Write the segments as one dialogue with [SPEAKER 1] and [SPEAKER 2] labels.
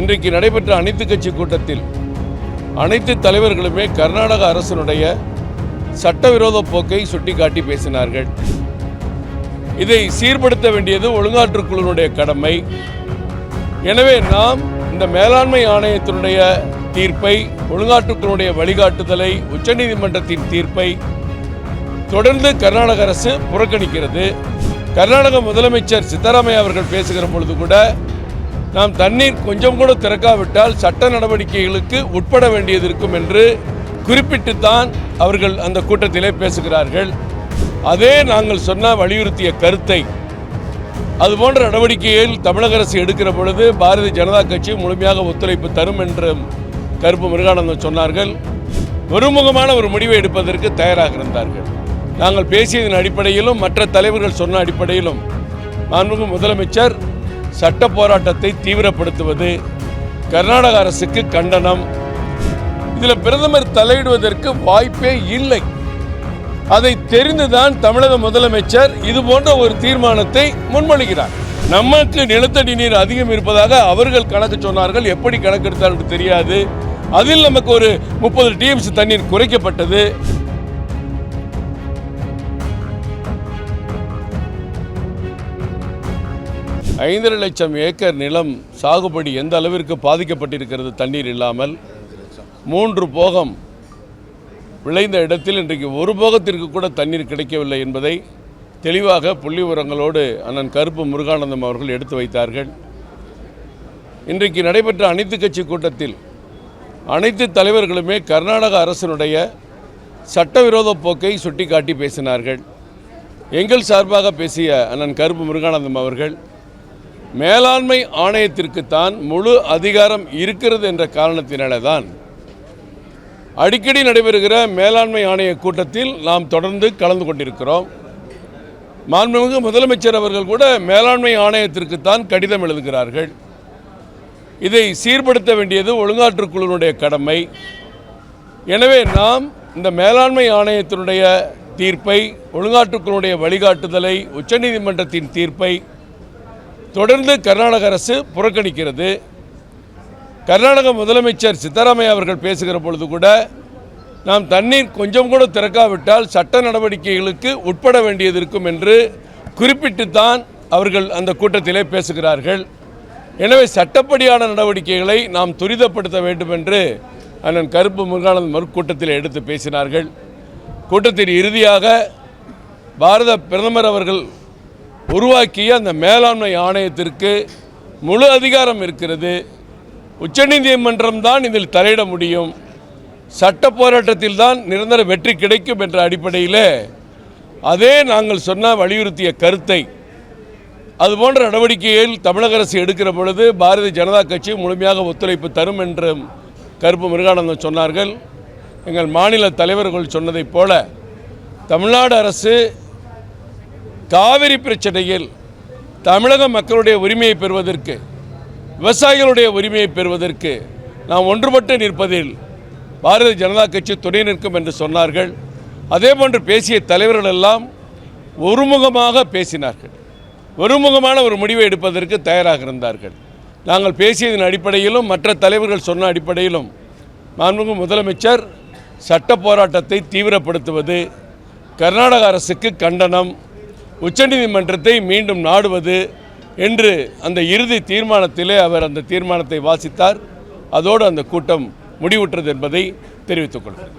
[SPEAKER 1] இன்றைக்கு நடைபெற்ற அனைத்து கட்சி கூட்டத்தில் அனைத்து தலைவர்களுமே கர்நாடக அரசினுடைய சட்டவிரோத போக்கை சுட்டிக்காட்டி பேசினார்கள். இதை சீர்படுத்த வேண்டியது ஒழுங்காற்றுக் குழுவினுடைய கடமை. எனவே நாம் இந்த மேலாண்மை ஆணையத்தினுடைய தீர்ப்பை, ஒழுங்காற்றுக் குழுவினுடைய வழிகாட்டுதலை, உச்சநீதிமன்றத்தின் தீர்ப்பை தொடர்ந்து கர்நாடக அரசு புறக்கணிக்கிறது. கர்நாடக முதலமைச்சர் சித்தராமையா அவர்கள் பேசுகிற பொழுது கூட நாம் தண்ணீர் கொஞ்சம் கூட திறக்காவிட்டால் சட்ட நடவடிக்கைகளுக்கு உட்பட வேண்டியது இருக்கும் என்று குறிப்பிட்டுத்தான் அவர்கள் அந்த கூட்டத்திலே பேசுகிறார்கள். அதே நாங்கள் சொன்ன வலியுறுத்திய கருத்தை அதுபோன்ற நடவடிக்கையில் தமிழக அரசு எடுக்கிற பொழுது பாரதிய ஜனதா கட்சி முழுமையாக ஒத்துழைப்பு தரும் என்றும் கருப்பு முருகானந்தம் சொன்னார்கள். ஒருமுகமான ஒரு முடிவை எடுப்பதற்கு தயாராக இருந்தார்கள். நாங்கள் பேசியதன் அடிப்படையிலும் மற்ற தலைவர்கள் சொன்ன அடிப்படையிலும் மாண்புமிகு முதலமைச்சர் சட்ட போராட்டத்தை தீவிரப்படுத்துவது கர்நாடக அரசுக்கு கண்டனம். இதில் பிரதமர் தலையிடுவதற்கு வாய்ப்பே இல்லை. அதை தெரிந்துதான் தமிழக முதலமைச்சர் இது போன்ற ஒரு தீர்மானத்தை முன்மொழிகிறார். நமக்கு நிலத்தடி நீர் அதிகம் இருப்பதாக அவர்கள் கணக்கு சொன்னார்கள். எப்படி கணக்கெடுத்தார் என்று தெரியாது. அதில் நமக்கு ஒரு 30 TMC தண்ணீர் குறைக்கப்பட்டது. ஐந்தரை லட்சம் ஏக்கர் நிலம் சாகுபடி எந்த அளவிற்கு பாதிக்கப்பட்டிருக்கிறது தண்ணீர் இல்லாமல். 3 போகம் விளைந்த இடத்தில் இன்றைக்கு ஒரு போகத்திற்கு கூட தண்ணீர் கிடைக்கவில்லை என்பதை தெளிவாக புள்ளி விவரங்களோடு அண்ணன் கருப்பு முருகானந்தம் அவர்கள் எடுத்து வைத்தார்கள். இன்றைக்கு நடைபெற்ற அனைத்து கட்சி கூட்டத்தில் அனைத்து தலைவர்களுமே கர்நாடக அரசினுடைய சட்டவிரோத போக்கை சுட்டிக்காட்டி பேசினார்கள். எங்கள் சார்பாக பேசிய அண்ணன் கருப்பு முருகானந்தம் அவர்கள் மேலாண்மை ஆணையத்திற்குத்தான் முழு அதிகாரம் இருக்கிறது என்ற காரணத்தினால தான் அடிக்கடி நடைபெறுகிற மேலாண்மை ஆணைய கூட்டத்தில் நாம் தொடர்ந்து கலந்து கொண்டிருக்கிறோம். மாண்புமிகு முதலமைச்சர் அவர்கள் கூட மேலாண்மை ஆணையத்திற்குத்தான் கடிதம் எழுதுகிறார்கள். இதை சீர்படுத்த வேண்டியது ஒழுங்காற்றுக் குழுவினுடைய கடமை. எனவே நாம் இந்த மேலாண்மை ஆணையத்தினுடைய தீர்ப்பை, ஒழுங்காற்றுக் குழுவினுடைய வழிகாட்டுதலை, உச்சநீதிமன்றத்தின் தீர்ப்பை தொடர்ந்து கர்நாடக அரசு புறக்கணிக்கிறது. கர்நாடக முதலமைச்சர் சித்தராமையா அவர்கள் பேசுகிற பொழுது கூட நாம் தண்ணீர் கொஞ்சம் கூட திறக்காவிட்டால் சட்ட நடவடிக்கைகளுக்கு உட்பட வேண்டியது இருக்கும் என்று குறிப்பிட்டுத்தான் அவர்கள் அந்த கூட்டத்திலே பேசுகிறார்கள். எனவே சட்டப்படியான நடவடிக்கைகளை நாம் துரிதப்படுத்த வேண்டும் என்று அண்ணன் கருப்பு முருகானந்தம் கூட்டத்தில் எடுத்து பேசினார்கள். கூட்டத்தின் இறுதியாக பாரத பிரதமர் அவர்கள் உருவாக்கிய அந்த மேலாண்மை ஆணையத்திற்கு முழு அதிகாரம் இருக்கிறது. உச்சநீதிமன்றம் தான் இதில் தலையிட முடியும். சட்ட போராட்டத்தில் தான் நிரந்தர வெற்றி கிடைக்கும் என்ற அடிப்படையில் அதே நாங்கள் சொன்ன வலியுறுத்திய கருத்தை அதுபோன்ற நடவடிக்கையில் தமிழக அரசு எடுக்கிற பொழுது பாரதிய ஜனதா கட்சி முழுமையாக ஒத்துழைப்பு தரும் என்றும் கருப்பு முருகானந்தம் சொன்னார்கள். எங்கள் மாநில தலைவர்கள் சொன்னதைப் போல தமிழ்நாடு அரசு காவிரி பிரச்சனையில் தமிழக மக்களுடைய உரிமையை பெறுவதற்கு, விவசாயிகளுடைய உரிமையை பெறுவதற்கு நாம் ஒன்றுபட்டு நிற்பதில் பாரதிய ஜனதா கட்சி துணை நிற்கும் என்று சொன்னார்கள். அதேபோன்று பேசிய தலைவர்கள் எல்லாம் ஒருமுகமாக பேசினார்கள். ஒருமுகமான ஒரு முடிவை எடுப்பதற்கு தயாராக இருந்தார்கள். நாங்கள் பேசியதன் அடிப்படையிலும் மற்ற தலைவர்கள் சொன்ன அடிப்படையிலும் மாண்புமிகு முதலமைச்சர் சட்ட போராட்டத்தை தீவிரப்படுத்துவது கர்நாடக அரசுக்கு கண்டனம், உச்சநீதிமன்றத்தை மீண்டும் நாடுவது என்று அந்த இறுதி தீர்மானத்திலே அவர் அந்த தீர்மானத்தை வாசித்தார். அதோடு அந்த கூட்டம் முடிவுற்றது என்பதை தெரிவித்துக் கொள்கிறேன்.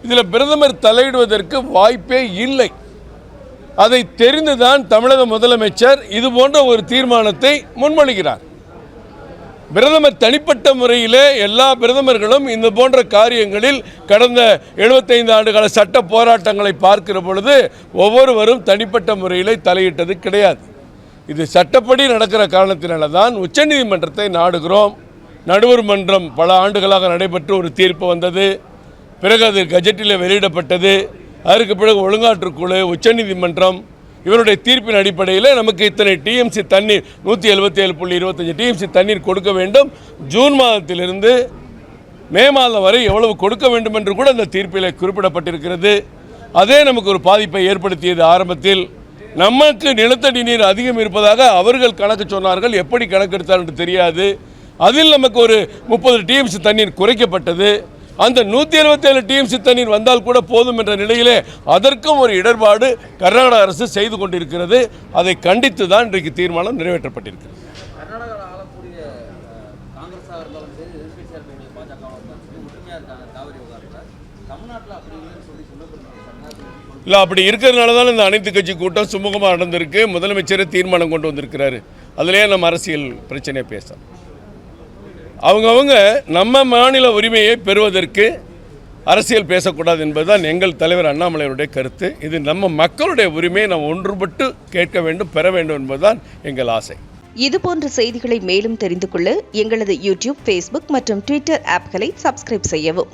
[SPEAKER 1] இதில் பிரதமர் தலையிடுவதற்கு வாய்ப்பே இல்லை. அதை தெரிந்துதான் தமிழக முதலமைச்சர் இது போன்ற ஒரு தீர்மானத்தை முன்மொழிகிறார். பிரதமர் தனிப்பட்ட முறையிலே எல்லா பிரதமர்களும் இந்த போன்ற காரியங்களில் கடந்த 75 ஆண்டுகால சட்ட போராட்டங்களை பார்க்கிற பொழுது ஒவ்வொருவரும் தனிப்பட்ட முறையிலே தலையிட்டது கிடையாது. இது சட்டப்படி நடக்கிற காரணத்தினால தான் உச்சநீதிமன்றத்தை நாடுகிறோம். நடுவர் மன்றம் பல ஆண்டுகளாக நடைபெற்று ஒரு தீர்ப்பு வந்தது. பிறகு அது கஜெட்டில் வெளியிடப்பட்டது. அதற்கு பிறகு ஒழுங்காற்றுக் குழு, உச்சநீதிமன்றம் இவருடைய தீர்ப்பின் அடிப்படையில் நமக்கு இத்தனை TMC தண்ணீர் 177.25 TMC தண்ணீர் கொடுக்க வேண்டும். ஜூன் மாதத்திலிருந்து மே மாதம் வரை எவ்வளவு கொடுக்க வேண்டும் என்று கூட அந்த தீர்ப்பில் குறிப்பிடப்பட்டிருக்கிறது. அதே நமக்கு ஒரு பாதிப்பை ஏற்படுத்தியது. ஆரம்பத்தில் நமக்கு நிலத்தடி நீர் அதிகம் இருப்பதாக அவர்கள் கணக்கு சொன்னார்கள். எப்படி கணக்கெடுத்தார் என்று தெரியாது. அதில் நமக்கு ஒரு 30 டிஎம்சி தண்ணீர் குறைக்கப்பட்டது. அந்த 177 டிஎம்சி தண்ணீர் வந்தால் கூட போதும் என்ற நிலையிலே அதற்கும் ஒரு இடர்பாடு கர்நாடக அரசு செய்து கொண்டிருக்கிறது. அதை கண்டித்து தான் இன்றைக்கு தீர்மானம் நிறைவேற்றப்பட்டிருக்கிறது. இல்லை, அப்படி இருக்கிறதுனால தான் இந்த அனைத்து கட்சி கூட்டம் சுமூகமாக நடந்திருக்கு. முதலமைச்சரே தீர்மானம் கொண்டு வந்திருக்கிறாரு. அதிலே நம்ம அரசியல் பிரச்சனையை பேசலாம். அவங்கவுங்க நம்ம மாநில உரிமையை பெறுவதற்கு அரசியல் பேசக்கூடாது என்பதுதான் எங்கள் தலைவர் அண்ணாமலையுடைய கருத்து. இது நம்ம மக்களுடைய உரிமையை நாம் ஒன்றுபட்டு கேட்க வேண்டும், பெற வேண்டும் என்பதுதான் எங்கள் ஆசை.
[SPEAKER 2] இதுபோன்ற செய்திகளை மேலும் தெரிந்து கொள்ள எங்களது யூடியூப், ஃபேஸ்புக் மற்றும் ட்விட்டர் ஆப்களை சப்ஸ்கிரைப் செய்யவும்.